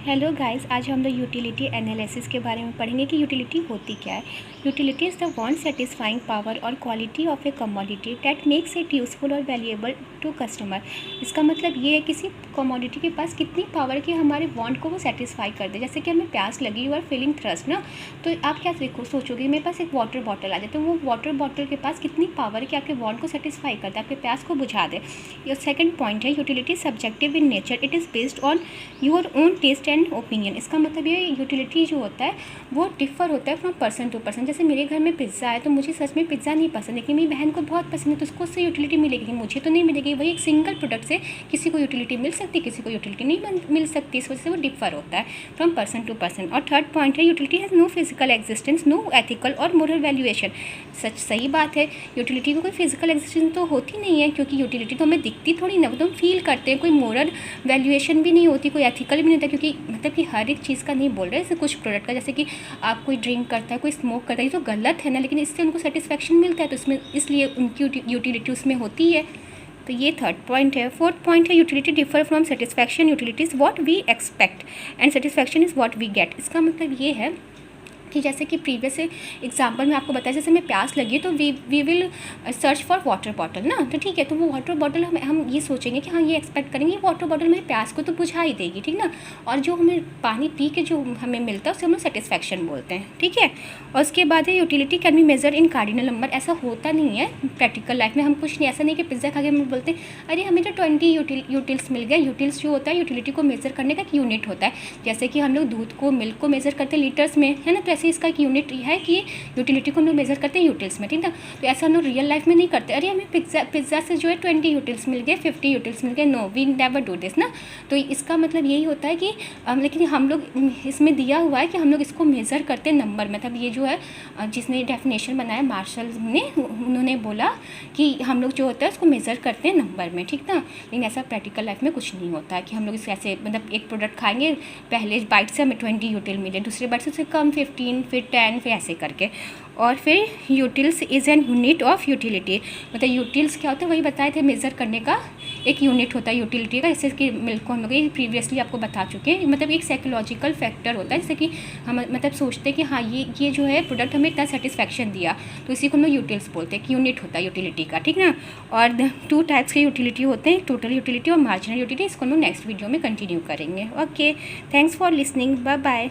Hello guys, आज हम लोग यूटिलिटी एनालिसिस के बारे में पढ़ेंगे कि यूटिलिटी होती क्या है। Utility is the want satisfying power और quality of a commodity that makes it useful और वैल्यूएबल टू कस्टमर। इसका मतलब ये है किसी कमोडिटी के पास कितनी पावर की हमारे वांट को वो सेटिस्फाई कर दे। जैसे कि हमें प्यास लगी, यू आर फीलिंग थ्रस्ट ना, तो आप क्या सोचोगे, मेरे पास एक वाटर बॉटल आ जाए, तो वो वाटर बॉटल के पास कितनी पावर कि आपके वांट को सेटिस्फाई करता है, आपके प्यास को बुझा दे। ये सेकंड पॉइंट है, utility subjective in nature, it is based on your own test and opinion. इसका मतलब ये यूटिलिटी जो होता है वो डिफ़र होता है फ्रॉम पर्सन टू पर्सन। जैसे मेरे घर में पिज़्ज़ा है तो मुझे सच में पिज़्ज़ा नहीं पसंद, लेकिन मेरी बहन को बहुत पसंद है, तो उसको उससे यूटिलिटी मिलेगी, मुझे तो नहीं मिलेगी। वही एक सिंगल प्रोडक्ट से किसी को यूटिलिटी मिल सकती है, किसी को यूटिलिटी नहीं मिल सकती। इस वजह से वो डिफ़र होता है फ्रॉम पर्सन टू पर्सन। और थर्ड पॉइंट है, utility has no physical existence, no ethical और मोरल वैल्यूएशन। सही बात है, यूटिलिटी को कोई फिजिकल एग्जिस्टेंस तो होती नहीं है, क्योंकि यूटिलिटी तो हमें दिखती थोड़ी ना, वो तो हम फील करते हैं। कोई मोरल वैल्यूएशन भी नहीं होती, कोई एथिकल भी नहीं होता, क्योंकि मतलब कि हर एक चीज़ का नहीं बोल रहे। जैसे कुछ प्रोडक्ट का, जैसे कि आप कोई ड्रिंक करता है, कोई स्मोक करता है, ये तो गलत है ना, लेकिन इससे उनको सेटिस्फेक्शन मिलता है, तो इसमें इसलिए उनकी यूटिलिटी उसमें होती है। तो ये थर्ड पॉइंट है। फोर्थ पॉइंट है, utility differ from satisfaction. Utility is what we expect and satisfaction is what we get. इसका मतलब ये है कि जैसे कि प्रीवियस एग्जाम्पल में आपको बताया, जैसे हमें प्यास लगी तो we will search for water bottle ना, तो ठीक है, तो वो वाटर बॉटल हम ये सोचेंगे कि हाँ ये एक्सपेक्ट करेंगे वाटर बॉटल में प्यास को तो बुझा ही देगी, ठीक ना। और जो हमें पानी पी के जो हमें मिलता है उसे हम लोग सेटिस्फैक्शन बोलते हैं, ठीक है। और उसके बाद है, utility can be measure in cardinal number. ऐसा होता नहीं है प्रैक्टिकल लाइफ में, हम कुछ नहीं, ऐसा नहीं कि पिज्ज़ा खा के हम बोलते हैं अरे हमें तो 20 यूटिल्स मिल गया। यूटिल्स जो होता है यूटिलिटी को मेजर करने का एक यूनिट होता है। जैसे कि हम लोग दूध को, मिल्क को मेजर करते हैं लीटर्स में, है ना, तो ऐसे इसका एक यूनिट है कि यूटिलिटी को हम लोग मेजर करते हैं यूटिल्स में, ठीक ना। तो ऐसा हम लोग रियल लाइफ में नहीं करते, अरे हमें पिज्ज़ा से जो है 20 यूटिल्स मिल गए, 50 यूटिल्स मिल गए। No, we never do this ना। तो इसका मतलब यही होता है कि लेकिन हम लोग इसमें दिया हुआ है कि हम लोग इसको मेज़र करते हैं नंबर में। तब ये जो है जिसने डेफिनेशन बनाया मार्शल ने, उन्होंने बोला कि हम लोग जो होता है उसको मेज़र करते हैं नंबर में, ठीक ना। लेकिन ऐसा प्रैक्टिकल लाइफ में कुछ नहीं होता है कि हम लोग इसे ऐसे, मतलब एक प्रोडक्ट खाएंगे, पहले बाइट से हमें 20 यूटिल मिले, दूसरे बाइट से उससे कम 15, फिर 10, फिर ऐसे करके। और फिर utils is an unit of utility. मतलब यूटिल्स क्या होता है, वही बताए थे, मेज़र करने का एक यूनिट होता है यूटिलिटी का। जैसे कि मिल्क को हम लोग प्रीवियसली आपको बता चुके हैं, मतलब एक साइकोलॉजिकल फैक्टर होता है, जैसे कि हम मतलब सोचते हैं कि हाँ ये जो है प्रोडक्ट हमें इतना सेटिस्फेक्शन दिया, तो इसी को हम लोग यूटिल्स बोलते हैं कि यूनिट होता है यूटिलिटी का, ठीक ना। और 2 टाइप्स के यूटिलिटी होते हैं, टोटल यूटिलिटी और मार्जिनल यूटिलिटी। इसको हम लोग नेक्स्ट वीडियो में कंटिन्यू करेंगे। Okay, thanks for listening, bye bye.